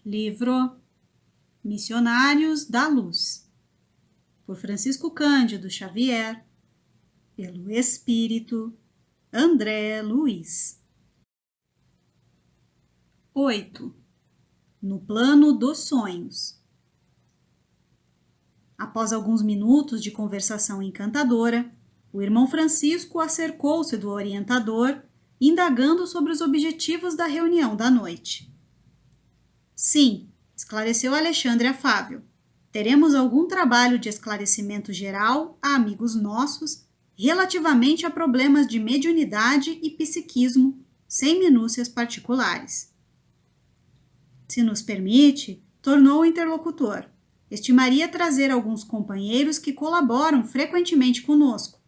Livro Missionários da Luz, por Francisco Cândido Xavier, pelo Espírito André Luiz. 8. No plano dos sonhos. Após alguns minutos de conversação encantadora, o irmão Francisco acercou-se do orientador, indagando sobre os objetivos da reunião da noite. Sim, esclareceu Alexandre afável. Teremos algum trabalho de esclarecimento geral a amigos nossos relativamente a problemas de mediunidade e psiquismo, sem minúcias particulares. Se nos permite, tornou o interlocutor, estimaria trazer alguns companheiros que colaboram frequentemente conosco.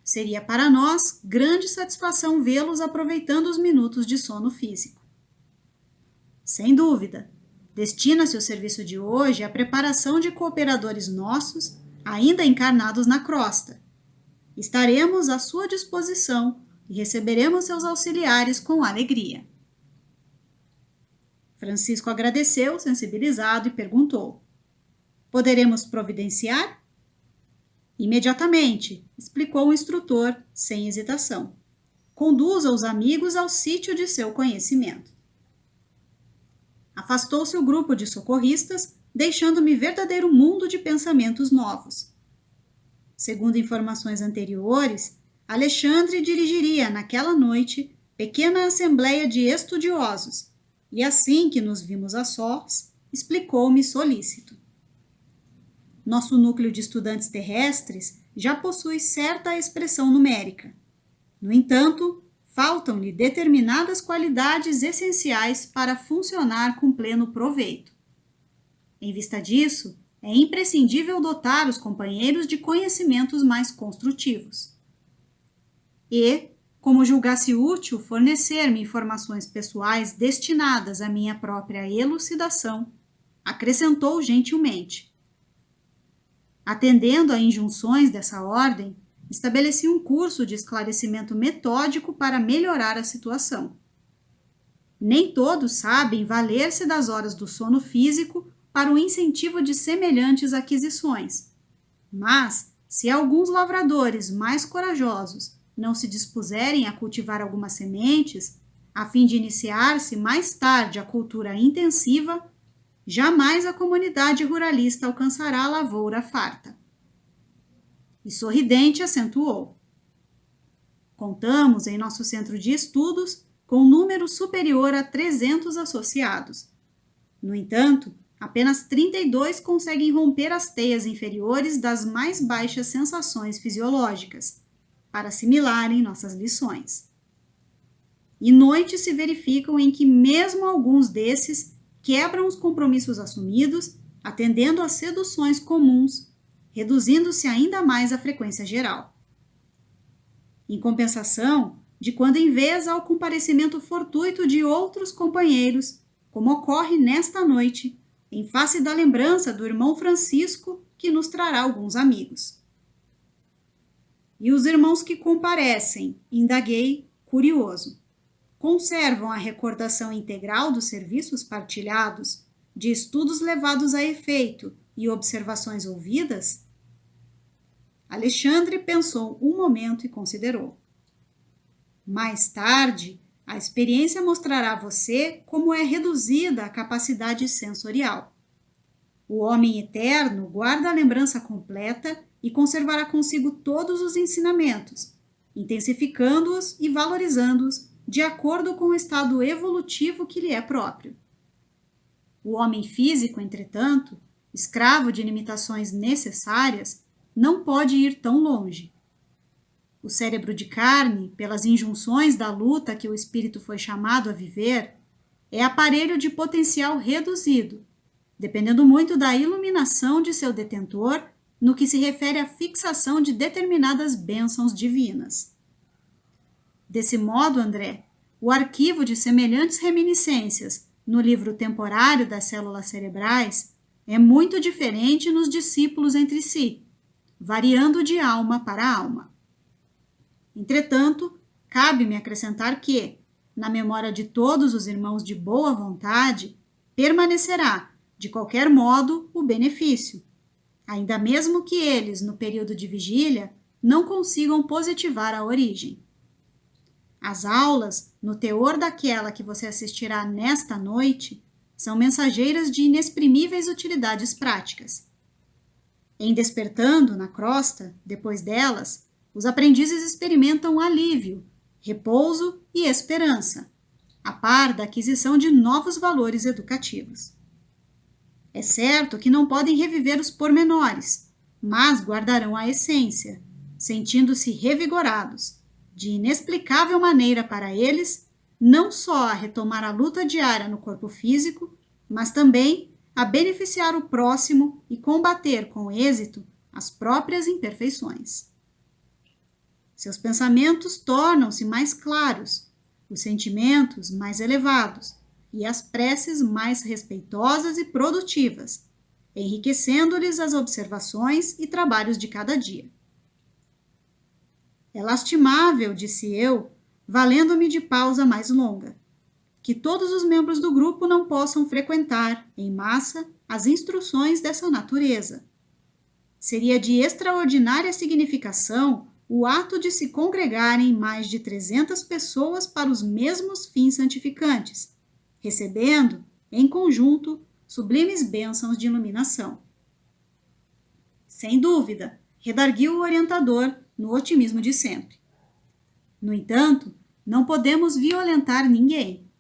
Seria para nós grande satisfação vê-los aproveitando os minutos de sono físico. Sem dúvida, destina-se o serviço de hoje à preparação de cooperadores nossos, ainda encarnados na crosta. Estaremos à sua disposição e receberemos seus auxiliares com alegria. Francisco agradeceu, sensibilizado, e perguntou: poderemos providenciar? Imediatamente, explicou o instrutor, sem hesitação. Conduza os amigos ao sítio de seu conhecimento. Afastou-se o grupo de socorristas, deixando-me verdadeiro mundo de pensamentos novos. Segundo informações anteriores, Alexandre dirigiria, naquela noite, pequena assembleia de estudiosos, e assim que nos vimos a sós, explicou-me solícito. Nosso núcleo de estudantes terrestres já possui certa expressão numérica. No entanto, faltam-lhe determinadas qualidades essenciais para funcionar com pleno proveito. Em vista disso, é imprescindível dotar os companheiros de conhecimentos mais construtivos. E, como julgasse útil fornecer-me informações pessoais destinadas à minha própria elucidação, acrescentou gentilmente: atendendo a injunções dessa ordem, estabeleci um curso de esclarecimento metódico para melhorar a situação. Nem todos sabem valer-se das horas do sono físico para o incentivo de semelhantes aquisições. Mas, se alguns lavradores mais corajosos não se dispuserem a cultivar algumas sementes, a fim de iniciar-se mais tarde a cultura intensiva, jamais a comunidade ruralista alcançará a lavoura farta. E sorridente acentuou: contamos em nosso centro de estudos com um número superior a 300 associados. No entanto, apenas 32 conseguem romper as teias inferiores das mais baixas sensações fisiológicas, para assimilarem nossas lições. E noites se verificam em que mesmo alguns desses quebram os compromissos assumidos, atendendo às seduções comuns, reduzindo-se ainda mais a frequência geral. Em compensação, de quando em vez ao comparecimento fortuito de outros companheiros, como ocorre nesta noite, em face da lembrança do irmão Francisco, que nos trará alguns amigos. E os irmãos que comparecem, indaguei, curioso, conservam a recordação integral dos serviços partilhados, de estudos levados a efeito e observações ouvidas? Alexandre pensou um momento e considerou. Mais tarde, a experiência mostrará a você como é reduzida a capacidade sensorial. O homem eterno guarda a lembrança completa e conservará consigo todos os ensinamentos, intensificando-os e valorizando-os de acordo com o estado evolutivo que lhe é próprio. O homem físico, entretanto, escravo de limitações necessárias, não pode ir tão longe. O cérebro de carne, pelas injunções da luta que o espírito foi chamado a viver, é aparelho de potencial reduzido, dependendo muito da iluminação de seu detentor no que se refere à fixação de determinadas bênçãos divinas. Desse modo, André, o arquivo de semelhantes reminiscências no livro temporário das células cerebrais é muito diferente nos discípulos entre si, variando de alma para alma. Entretanto, cabe-me acrescentar que, na memória de todos os irmãos de boa vontade, permanecerá, de qualquer modo, o benefício, ainda mesmo que eles, no período de vigília, não consigam positivar a origem. As aulas, no teor daquela que você assistirá nesta noite, são mensageiras de inexprimíveis utilidades práticas. Em despertando na crosta, depois delas, os aprendizes experimentam alívio, repouso e esperança, a par da aquisição de novos valores educativos. É certo que não podem reviver os pormenores, mas guardarão a essência, sentindo-se revigorados, de inexplicável maneira para eles, não só a retomar a luta diária no corpo físico, mas também a beneficiar o próximo e combater com êxito as próprias imperfeições. Seus pensamentos tornam-se mais claros, os sentimentos mais elevados e as preces mais respeitosas e produtivas, enriquecendo-lhes as observações e trabalhos de cada dia. É lastimável, disse eu, valendo-me de pausa mais longa, que todos os membros do grupo não possam frequentar, em massa, as instruções dessa natureza. Seria de extraordinária significação o ato de se congregarem mais de 300 pessoas para os mesmos fins santificantes, recebendo, em conjunto, sublimes bênçãos de iluminação. Sem dúvida, redarguiu o orientador no otimismo de sempre. No entanto, não podemos violentar ninguém.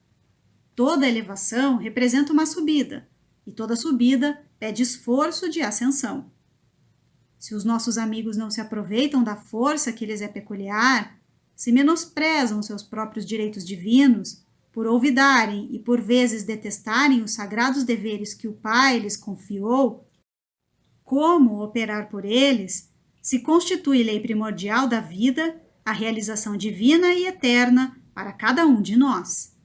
Toda elevação representa uma subida, e toda subida pede esforço de ascensão. Se os nossos amigos não se aproveitam da força que lhes é peculiar, se menosprezam seus próprios direitos divinos, por olvidarem e por vezes detestarem os sagrados deveres que o Pai lhes confiou, como operar por eles se constitui lei primordial da vida a realização divina e eterna para cada um de nós.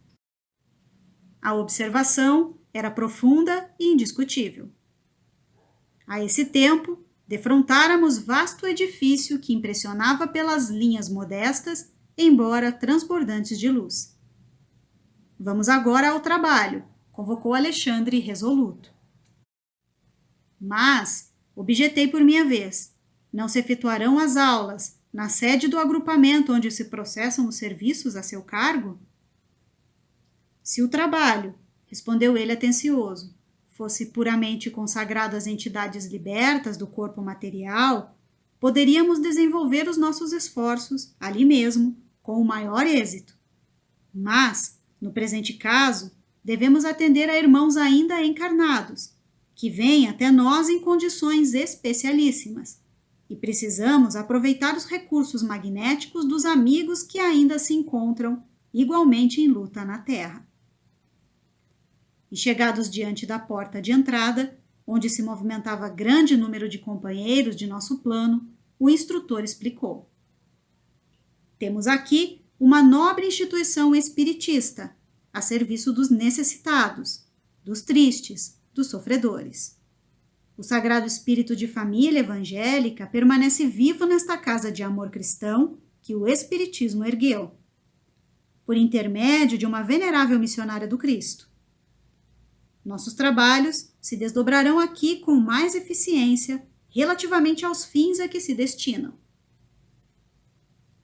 A observação era profunda e indiscutível. A esse tempo, defrontáramos vasto edifício que impressionava pelas linhas modestas, embora transbordantes de luz. Vamos agora ao trabalho, convocou Alexandre resoluto. Mas, objetei por minha vez, não se efetuarão as aulas na sede do agrupamento onde se processam os serviços a seu cargo? Se o trabalho, respondeu ele atencioso, fosse puramente consagrado às entidades libertas do corpo material, poderíamos desenvolver os nossos esforços ali mesmo, com o maior êxito. Mas, no presente caso, devemos atender a irmãos ainda encarnados, que vêm até nós em condições especialíssimas, e precisamos aproveitar os recursos magnéticos dos amigos que ainda se encontram igualmente em luta na Terra. E chegados diante da porta de entrada, onde se movimentava grande número de companheiros de nosso plano, o instrutor explicou. Temos aqui uma nobre instituição espiritista, a serviço dos necessitados, dos tristes, dos sofredores. O Sagrado Espírito de Família Evangélica permanece vivo nesta casa de amor cristão que o Espiritismo ergueu, por intermédio de uma venerável missionária do Cristo. Nossos trabalhos se desdobrarão aqui com mais eficiência relativamente aos fins a que se destinam.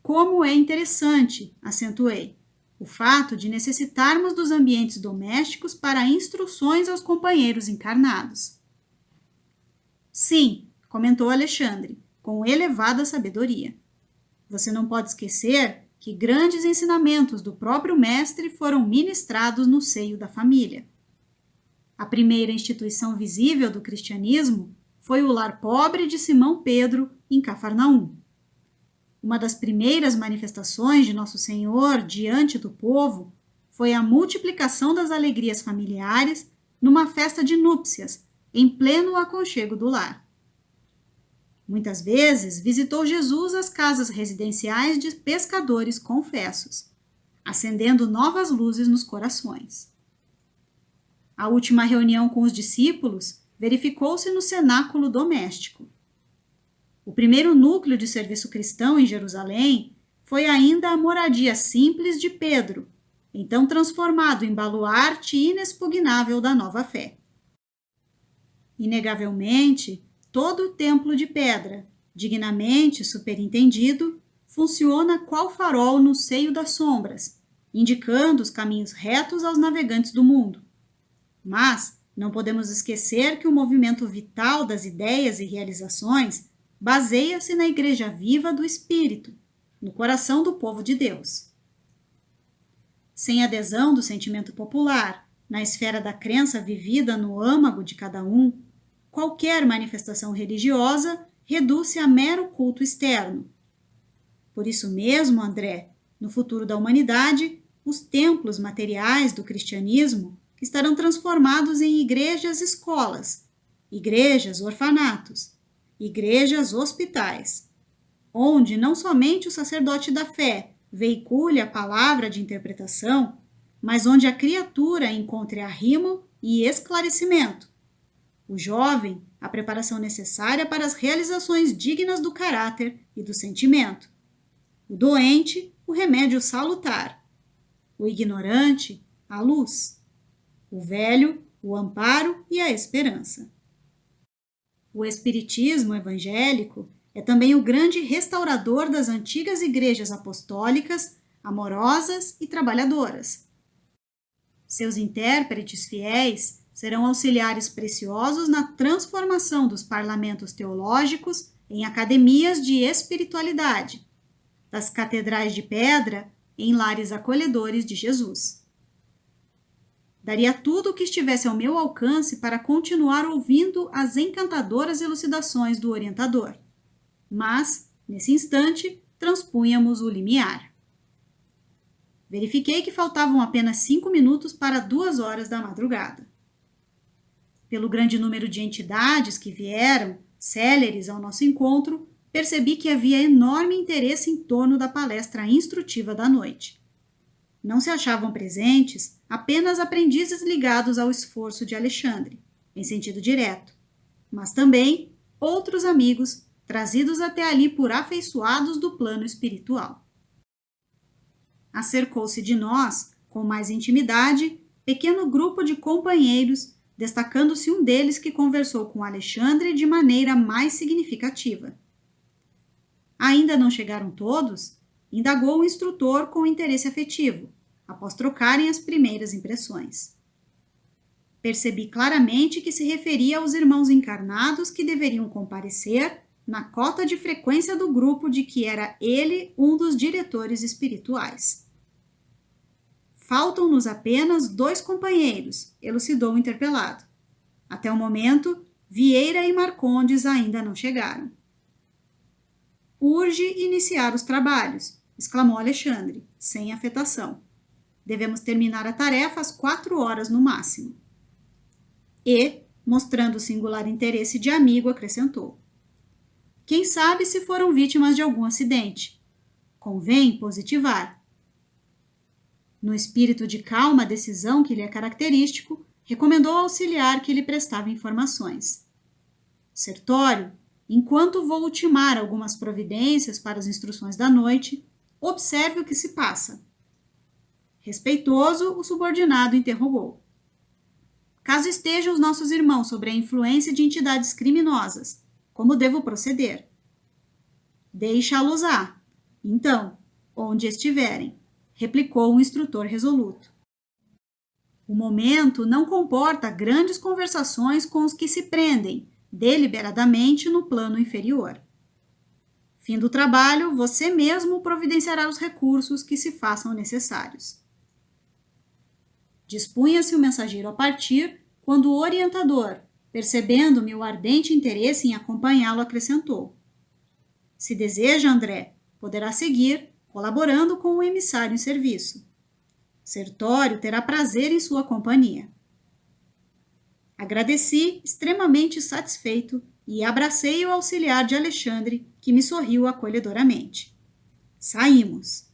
Como é interessante, acentuei, o fato de necessitarmos dos ambientes domésticos para instruções aos companheiros encarnados. Sim, comentou Alexandre, com elevada sabedoria. Você não pode esquecer que grandes ensinamentos do próprio mestre foram ministrados no seio da família. A primeira instituição visível do cristianismo foi o lar pobre de Simão Pedro, em Cafarnaum. Uma das primeiras manifestações de Nosso Senhor diante do povo foi a multiplicação das alegrias familiares numa festa de núpcias, em pleno aconchego do lar. Muitas vezes visitou Jesus as casas residenciais de pescadores confessos, acendendo novas luzes nos corações. A última reunião com os discípulos verificou-se no cenáculo doméstico. O primeiro núcleo de serviço cristão em Jerusalém foi ainda a moradia simples de Pedro, então transformado em baluarte inexpugnável da nova fé. Inegavelmente, todo o templo de pedra, dignamente superintendido, funciona qual farol no seio das sombras, indicando os caminhos retos aos navegantes do mundo. Mas não podemos esquecer que o movimento vital das ideias e realizações baseia-se na igreja viva do Espírito, no coração do povo de Deus. Sem adesão do sentimento popular, na esfera da crença vivida no âmago de cada um, qualquer manifestação religiosa reduz-se a mero culto externo. Por isso mesmo, André, no futuro da humanidade, os templos materiais do cristianismo estarão transformados em igrejas-escolas, igrejas-orfanatos, igrejas-hospitais, onde não somente o sacerdote da fé veicule a palavra de interpretação, mas onde a criatura encontre arrimo e esclarecimento, o jovem a preparação necessária para as realizações dignas do caráter e do sentimento, o doente o remédio salutar, o ignorante a luz, o velho o amparo e a esperança. O espiritismo evangélico é também o grande restaurador das antigas igrejas apostólicas, amorosas e trabalhadoras. Seus intérpretes fiéis serão auxiliares preciosos na transformação dos parlamentos teológicos em academias de espiritualidade, das catedrais de pedra em lares acolhedores de Jesus. Daria tudo o que estivesse ao meu alcance para continuar ouvindo as encantadoras elucidações do orientador. Mas, nesse instante, transpunhamos o limiar. Verifiquei que faltavam apenas 5 minutos para 2 horas da madrugada. Pelo grande número de entidades que vieram, céleres ao nosso encontro, percebi que havia enorme interesse em torno da palestra instrutiva da noite. Não se achavam presentes apenas aprendizes ligados ao esforço de Alexandre, em sentido direto, mas também outros amigos trazidos até ali por afeiçoados do plano espiritual. Acercou-se de nós, com mais intimidade, pequeno grupo de companheiros, destacando-se um deles que conversou com Alexandre de maneira mais significativa. Ainda não chegaram todos? Indagou o instrutor com interesse afetivo, após trocarem as primeiras impressões. Percebi claramente que se referia aos irmãos encarnados que deveriam comparecer na cota de frequência do grupo de que era ele um dos diretores espirituais. Faltam-nos apenas 2 companheiros, elucidou o interpelado. Até o momento, Vieira e Marcondes ainda não chegaram. Urge iniciar os trabalhos, exclamou Alexandre, sem afetação. Devemos terminar a tarefa às 4 horas no máximo. E, mostrando singular interesse de amigo, acrescentou. Quem sabe se foram vítimas de algum acidente? Convém positivar. No espírito de calma decisão que lhe é característico, recomendou ao auxiliar que lhe prestava informações. Sertório, enquanto vou ultimar algumas providências para as instruções da noite, observe o que se passa. Respeitoso, o subordinado interrogou. Caso estejam os nossos irmãos sob a influência de entidades criminosas, como devo proceder? Deixa-los lá. Então, onde estiverem, replicou o instrutor resoluto. O momento não comporta grandes conversações com os que se prendem, deliberadamente, no plano inferior. Fim do trabalho, você mesmo providenciará os recursos que se façam necessários. Dispunha-se o mensageiro a partir, quando o orientador, percebendo meu ardente interesse em acompanhá-lo, acrescentou. Se deseja, André, poderá seguir, colaborando com o emissário em serviço. Sertório terá prazer em sua companhia. Agradeci, extremamente satisfeito, e abracei o auxiliar de Alexandre, que me sorriu acolhedoramente. Saímos.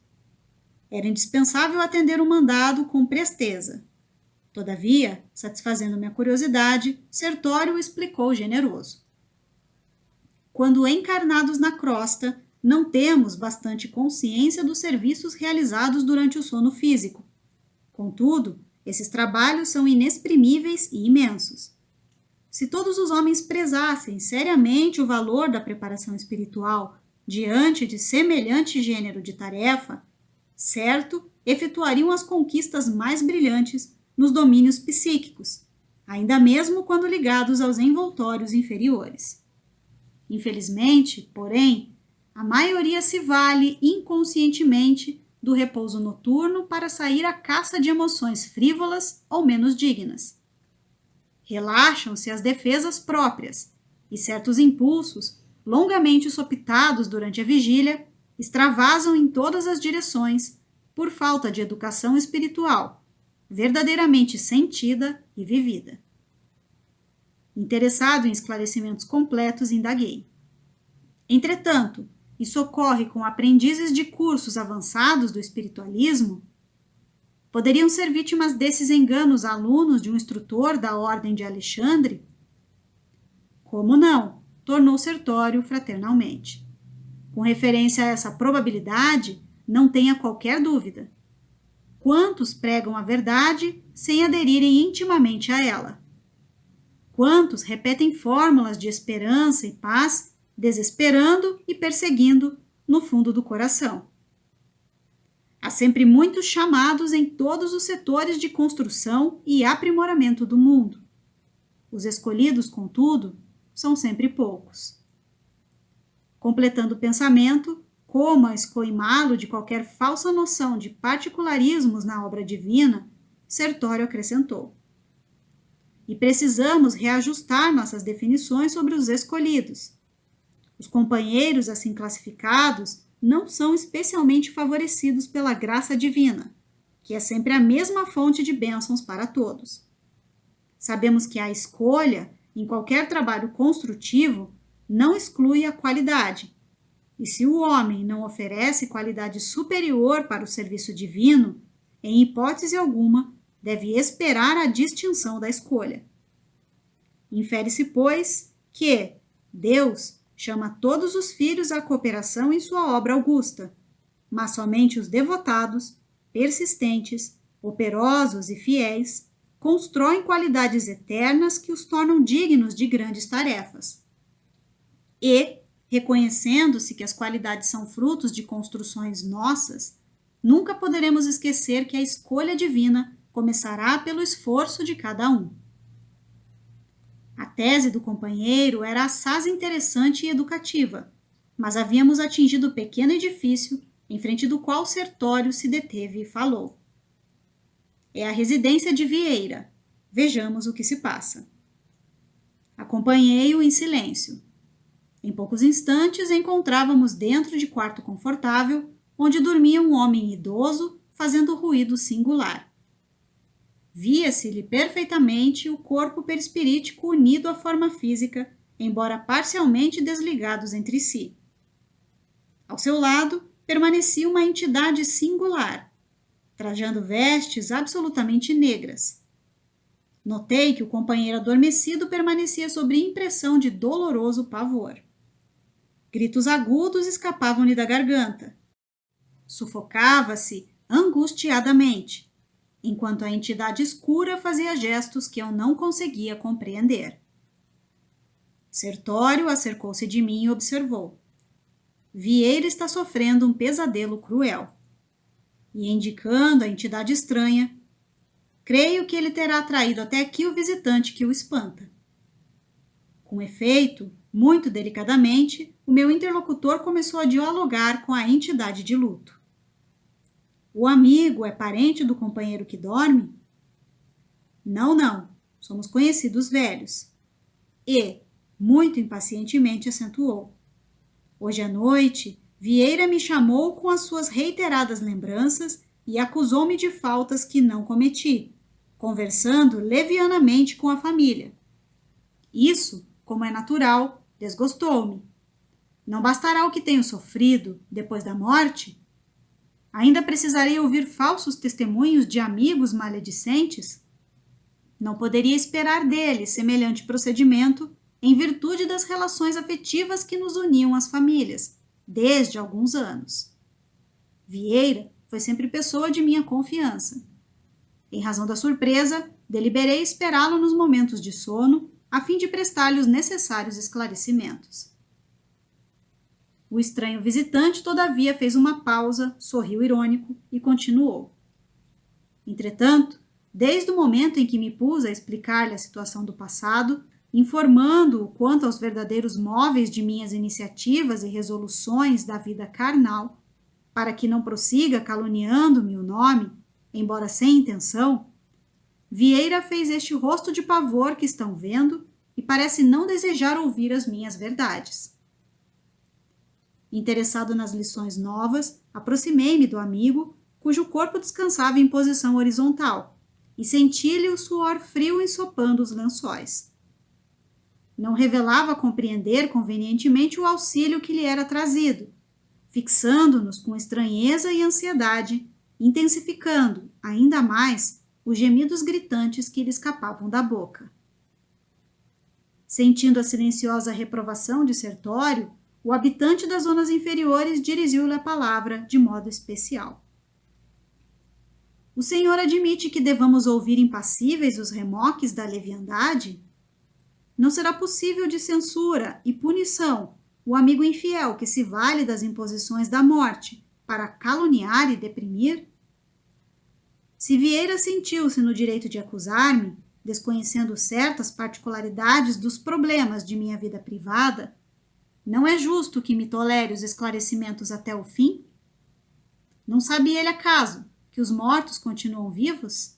Era indispensável atender o mandado com presteza. Todavia, satisfazendo minha curiosidade, Sertório explicou generoso. Quando encarnados na crosta, não temos bastante consciência dos serviços realizados durante o sono físico. Contudo, esses trabalhos são inexprimíveis e imensos. Se todos os homens prezassem seriamente o valor da preparação espiritual diante de semelhante gênero de tarefa, certo, efetuariam as conquistas mais brilhantes nos domínios psíquicos, ainda mesmo quando ligados aos envoltórios inferiores. Infelizmente, porém, a maioria se vale inconscientemente do repouso noturno para sair à caça de emoções frívolas ou menos dignas. Relaxam-se as defesas próprias e certos impulsos, longamente sopitados durante a vigília, extravasam em todas as direções por falta de educação espiritual, verdadeiramente sentida e vivida. Interessado em esclarecimentos completos, indaguei. Entretanto, isso ocorre com aprendizes de cursos avançados do espiritualismo? Poderiam ser vítimas desses enganos alunos de um instrutor da Ordem de Alexandre? Como não? Tornou Sertório fraternalmente. Com referência a essa probabilidade, não tenha qualquer dúvida. Quantos pregam a verdade sem aderirem intimamente a ela? Quantos repetem fórmulas de esperança e paz, desesperando e perseguindo no fundo do coração? Há sempre muitos chamados em todos os setores de construção e aprimoramento do mundo. Os escolhidos, contudo, são sempre poucos. Completando o pensamento, como a escoimá-lo de qualquer falsa noção de particularismos na obra divina, Sertório acrescentou. E precisamos reajustar nossas definições sobre os escolhidos. Os companheiros assim classificados não são especialmente favorecidos pela graça divina, que é sempre a mesma fonte de bênçãos para todos. Sabemos que a escolha, em qualquer trabalho construtivo, não exclui a qualidade. E se o homem não oferece qualidade superior para o serviço divino, em hipótese alguma, deve esperar a distinção da escolha. Infere-se, pois, que Deus chama todos os filhos à cooperação em sua obra augusta, mas somente os devotados, persistentes, operosos e fiéis, constroem qualidades eternas que os tornam dignos de grandes tarefas. E, reconhecendo-se que as qualidades são frutos de construções nossas, nunca poderemos esquecer que a escolha divina começará pelo esforço de cada um. A tese do companheiro era assaz interessante e educativa, mas havíamos atingido o pequeno edifício em frente do qual Sertório se deteve e falou. É a residência de Vieira. Vejamos o que se passa. Acompanhei-o em silêncio. Em poucos instantes encontrávamos dentro de quarto confortável, onde dormia um homem idoso fazendo ruído singular. Via-se-lhe perfeitamente o corpo perispirítico unido à forma física, embora parcialmente desligados entre si. Ao seu lado permanecia uma entidade singular, trajando vestes absolutamente negras. Notei que o companheiro adormecido permanecia sob impressão de doloroso pavor. Gritos agudos escapavam-lhe da garganta. Sufocava-se angustiadamente, enquanto a entidade escura fazia gestos que eu não conseguia compreender. Sertório acercou-se de mim e observou. Vieira está sofrendo um pesadelo cruel. E indicando a entidade estranha, creio que ele terá atraído até aqui o visitante que o espanta. Com efeito, muito delicadamente, o meu interlocutor começou a dialogar com a entidade de luto. O amigo é parente do companheiro que dorme? Não. Somos conhecidos velhos. E, muito impacientemente, acentuou. Hoje à noite, Vieira me chamou com as suas reiteradas lembranças e acusou-me de faltas que não cometi, conversando levianamente com a família. Isso, como é natural, desgostou-me. Não bastará o que tenho sofrido depois da morte? Ainda precisarei ouvir falsos testemunhos de amigos maledicentes? Não poderia esperar dele semelhante procedimento em virtude das relações afetivas que nos uniam às famílias, desde alguns anos. Vieira foi sempre pessoa de minha confiança. Em razão da surpresa, deliberei esperá-lo nos momentos de sono, a fim de prestar-lhe os necessários esclarecimentos. O estranho visitante, todavia, fez uma pausa, sorriu irônico e continuou. Entretanto, desde o momento em que me pus a explicar-lhe a situação do passado, informando-o quanto aos verdadeiros móveis de minhas iniciativas e resoluções da vida carnal, para que não prossiga caluniando-me o nome, embora sem intenção, Vieira fez este rosto de pavor que estão vendo e parece não desejar ouvir as minhas verdades. Interessado nas lições novas, aproximei-me do amigo, cujo corpo descansava em posição horizontal, e senti-lhe o suor frio ensopando os lençóis. Não revelava compreender convenientemente o auxílio que lhe era trazido, fixando-nos com estranheza e ansiedade, intensificando, ainda mais, os gemidos gritantes que lhe escapavam da boca. Sentindo a silenciosa reprovação de Sertório, o habitante das zonas inferiores dirigiu-lhe a palavra de modo especial. O senhor admite que devamos ouvir impassíveis os remoques da leviandade? Não será possível de censura e punição o amigo infiel que se vale das imposições da morte para caluniar e deprimir? Se Vieira sentiu-se no direito de acusar-me, desconhecendo certas particularidades dos problemas de minha vida privada, não é justo que me tolere os esclarecimentos até o fim? Não sabe ele acaso que os mortos continuam vivos?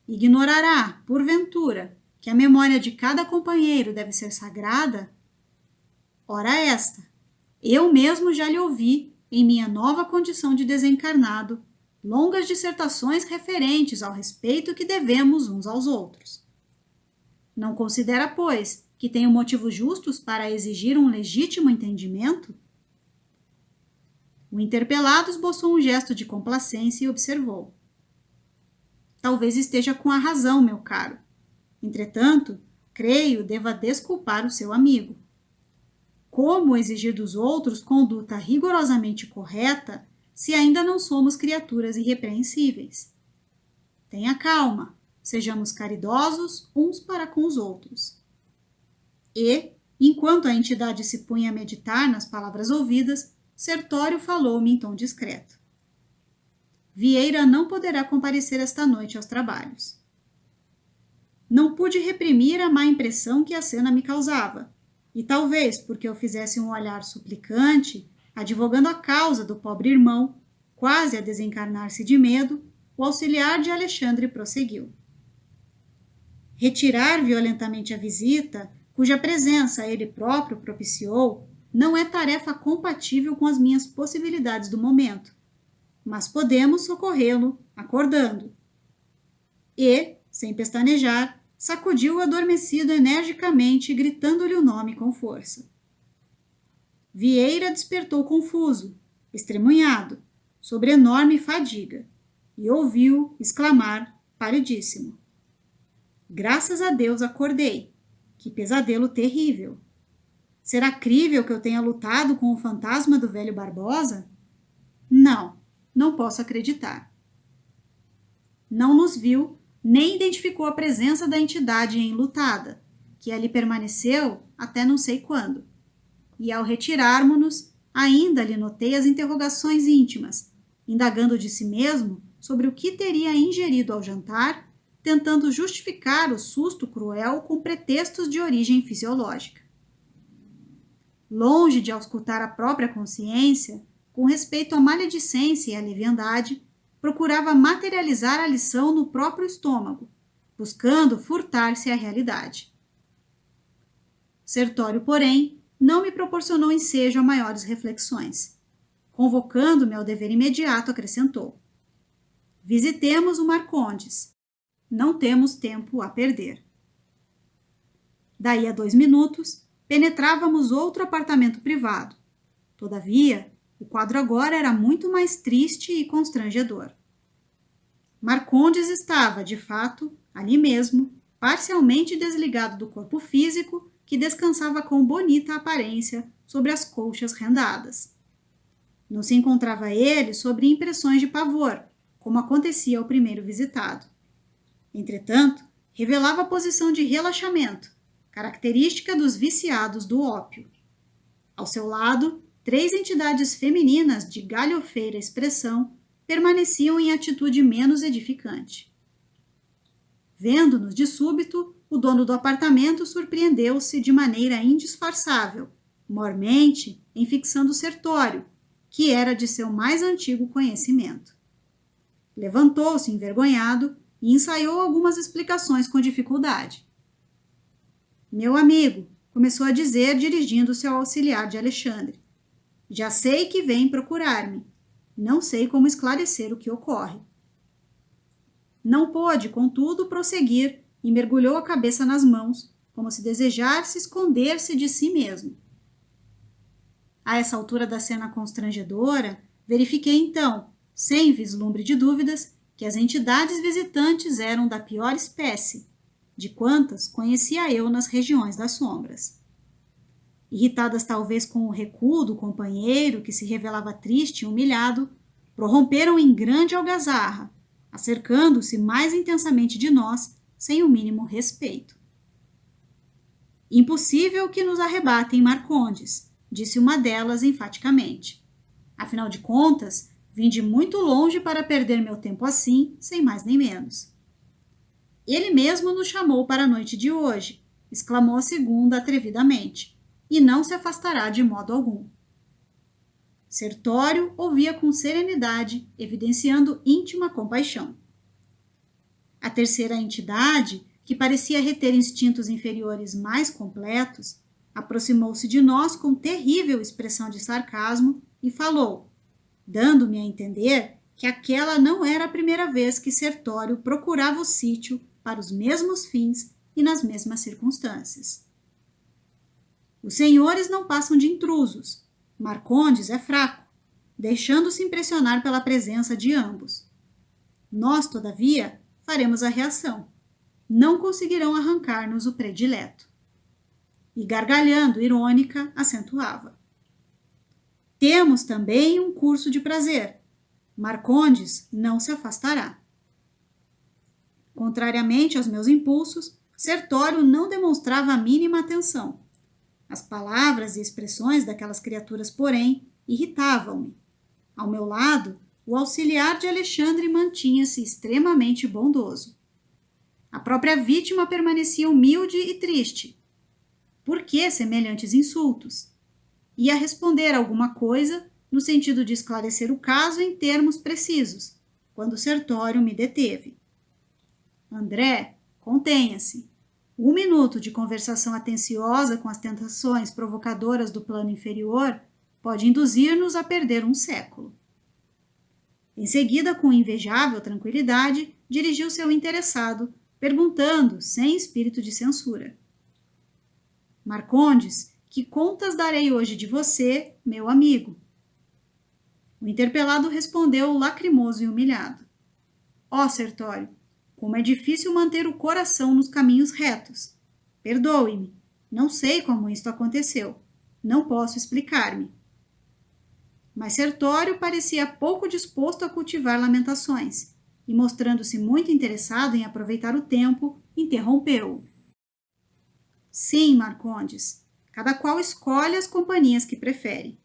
Ignorará, porventura, que a memória de cada companheiro deve ser sagrada? Ora esta, eu mesmo já lhe ouvi, em minha nova condição de desencarnado, longas dissertações referentes ao respeito que devemos uns aos outros. Não considera, pois, que tenho motivos justos para exigir um legítimo entendimento? O interpelado esboçou um gesto de complacência e observou. Talvez esteja com a razão, meu caro. Entretanto, creio deva desculpar o seu amigo. Como exigir dos outros conduta rigorosamente correta se ainda não somos criaturas irrepreensíveis? Tenha calma, sejamos caridosos uns para com os outros. E, enquanto a entidade se punha a meditar nas palavras ouvidas, Sertório falou-me em tom discreto. Vieira não poderá comparecer esta noite aos trabalhos. Não pude reprimir a má impressão que a cena me causava, e talvez porque eu fizesse um olhar suplicante, advogando a causa do pobre irmão, quase a desencarnar-se de medo, o auxiliar de Alexandre prosseguiu. Retirar violentamente a visita, cuja presença ele próprio propiciou, não é tarefa compatível com as minhas possibilidades do momento, mas podemos socorrê-lo acordando. E, sem pestanejar, sacudiu o adormecido energicamente, gritando-lhe o nome com força. Vieira despertou confuso, estremunhado, sobre enorme fadiga, e ouviu exclamar, palidíssimo. Graças a Deus acordei. Que pesadelo terrível! Será crível que eu tenha lutado com o fantasma do velho Barbosa? Não, não posso acreditar. Não nos viu, nem identificou a presença da entidade enlutada, que ali permaneceu até não sei quando. E ao retirarmos-nos, ainda lhe notei as interrogações íntimas, indagando de si mesmo sobre o que teria ingerido ao jantar, tentando justificar o susto cruel com pretextos de origem fisiológica. Longe de auscultar a própria consciência, com respeito à maledicência e à leviandade, procurava materializar a lição no próprio estômago, buscando furtar-se à realidade. Sertório, porém, não me proporcionou ensejo a maiores reflexões. Convocando-me ao dever imediato, acrescentou. Visitemos o Marcondes. Não temos tempo a perder. Daí a 2 minutos, penetrávamos outro apartamento privado. Todavia, o quadro agora era muito mais triste e constrangedor. Marcondes estava, de fato, ali mesmo, parcialmente desligado do corpo físico, que descansava com bonita aparência sobre as colchas rendadas. Não se encontrava ele sobre impressões de pavor, como acontecia ao primeiro visitado, Entretanto, revelava a posição de relaxamento, característica dos viciados do ópio. Ao seu lado, 3 entidades femininas de galhofeira expressão permaneciam em atitude menos edificante. Vendo-nos de súbito, o dono do apartamento surpreendeu-se de maneira indisfarçável, mormente em fixando Sertório, que era de seu mais antigo conhecimento. Levantou-se envergonhado e ensaiou algumas explicações com dificuldade. Meu amigo, começou a dizer dirigindo-se ao auxiliar de Alexandre, já sei que vem procurar-me. Não sei como esclarecer o que ocorre. Não pôde, contudo, prosseguir e mergulhou a cabeça nas mãos, como se desejasse esconder-se de si mesmo. A essa altura da cena constrangedora, verifiquei então, sem vislumbre de dúvidas, que as entidades visitantes eram da pior espécie, de quantas conhecia eu nas regiões das sombras. Irritadas talvez com o recuo do companheiro, que se revelava triste e humilhado, prorromperam em grande algazarra, acercando-se mais intensamente de nós, sem o mínimo respeito. Impossível que nos arrebatem Marcondes, disse uma delas enfaticamente. Afinal de contas, vim de muito longe para perder meu tempo assim, sem mais nem menos. Ele mesmo nos chamou para a noite de hoje, exclamou a segunda atrevidamente, e não se afastará de modo algum. Sertório ouvia com serenidade, evidenciando íntima compaixão. A terceira entidade, que parecia reter instintos inferiores mais completos, aproximou-se de nós com terrível expressão de sarcasmo e falou, dando-me a entender que aquela não era a primeira vez que Sertório procurava o sítio para os mesmos fins e nas mesmas circunstâncias. Os senhores não passam de intrusos. Marcondes é fraco, deixando-se impressionar pela presença de ambos. Nós, todavia, faremos a reação. Não conseguirão arrancar-nos o predileto. E gargalhando, irônica, acentuava. Temos também um curso de prazer. Marcondes não se afastará. Contrariamente aos meus impulsos, Sertório não demonstrava a mínima atenção. As palavras e expressões daquelas criaturas, porém, irritavam-me. Ao meu lado, o auxiliar de Alexandre mantinha-se extremamente bondoso. A própria vítima permanecia humilde e triste. Por que semelhantes insultos? Ia responder alguma coisa no sentido de esclarecer o caso em termos precisos, quando Sertório me deteve. André, contenha-se. 1 minuto de conversação atenciosa com as tentações provocadoras do plano inferior pode induzir-nos a perder um século. Em seguida, com invejável tranquilidade, dirigiu-se ao interessado, perguntando, sem espírito de censura. Marcondes, que contas darei hoje de você, meu amigo? O interpelado respondeu lacrimoso e humilhado. Ó, Sertório, como é difícil manter o coração nos caminhos retos. Perdoe-me, não sei como isto aconteceu. Não posso explicar-me. Mas Sertório parecia pouco disposto a cultivar lamentações, e mostrando-se muito interessado em aproveitar o tempo, interrompeu-o. Sim, Marcondes, cada qual escolhe as companhias que prefere.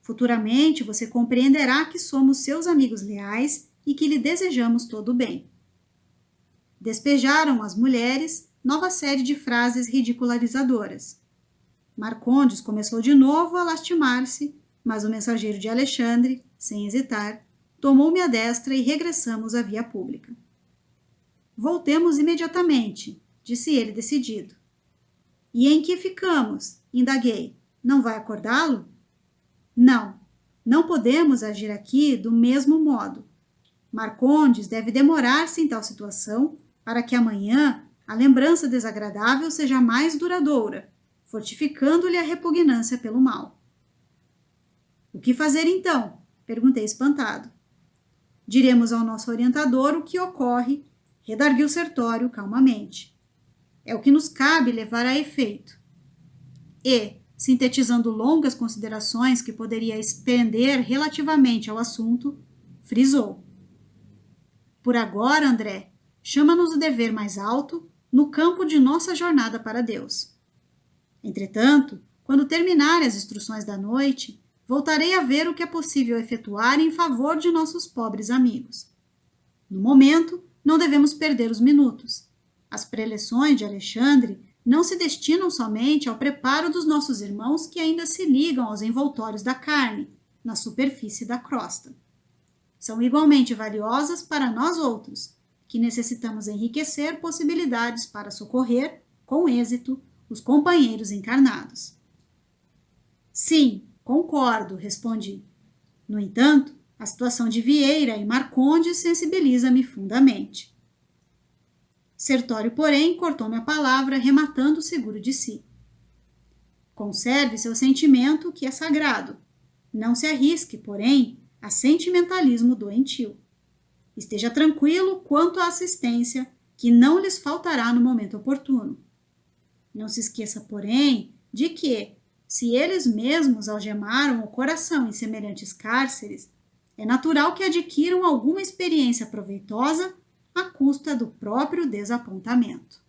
Futuramente você compreenderá que somos seus amigos leais e que lhe desejamos todo o bem. Despejaram as mulheres nova série de frases ridicularizadoras. Marcondes começou de novo a lastimar-se, mas o mensageiro de Alexandre, sem hesitar, tomou-me à destra e regressamos à via pública. Voltemos imediatamente, disse ele decidido. E em que ficamos? Indaguei. Não vai acordá-lo? Não, não podemos agir aqui do mesmo modo. Marcondes deve demorar-se em tal situação para que amanhã a lembrança desagradável seja mais duradoura, fortificando-lhe a repugnância pelo mal. O que fazer então? Perguntei espantado. Diremos ao nosso orientador o que ocorre, redarguiu Sertório calmamente. É o que nos cabe levar a efeito. E, sintetizando longas considerações que poderia expender relativamente ao assunto, frisou. Por agora, André, chama-nos o dever mais alto no campo de nossa jornada para Deus. Entretanto, quando terminarem as instruções da noite, voltarei a ver o que é possível efetuar em favor de nossos pobres amigos. No momento, não devemos perder os minutos. As preleções de Alexandre não se destinam somente ao preparo dos nossos irmãos que ainda se ligam aos envoltórios da carne, na superfície da crosta. São igualmente valiosas para nós outros, que necessitamos enriquecer possibilidades para socorrer, com êxito, os companheiros encarnados. Sim, concordo, respondi. No entanto, a situação de Vieira e Marcondes sensibiliza-me fundamente. Sertório, porém, cortou-me a palavra, rematando seguro de si. Conserve seu sentimento, que é sagrado. Não se arrisque, porém, a sentimentalismo doentio. Esteja tranquilo quanto à assistência, que não lhes faltará no momento oportuno. Não se esqueça, porém, de que, se eles mesmos algemaram o coração em semelhantes cárceres, é natural que adquiram alguma experiência proveitosa à custa do próprio desapontamento.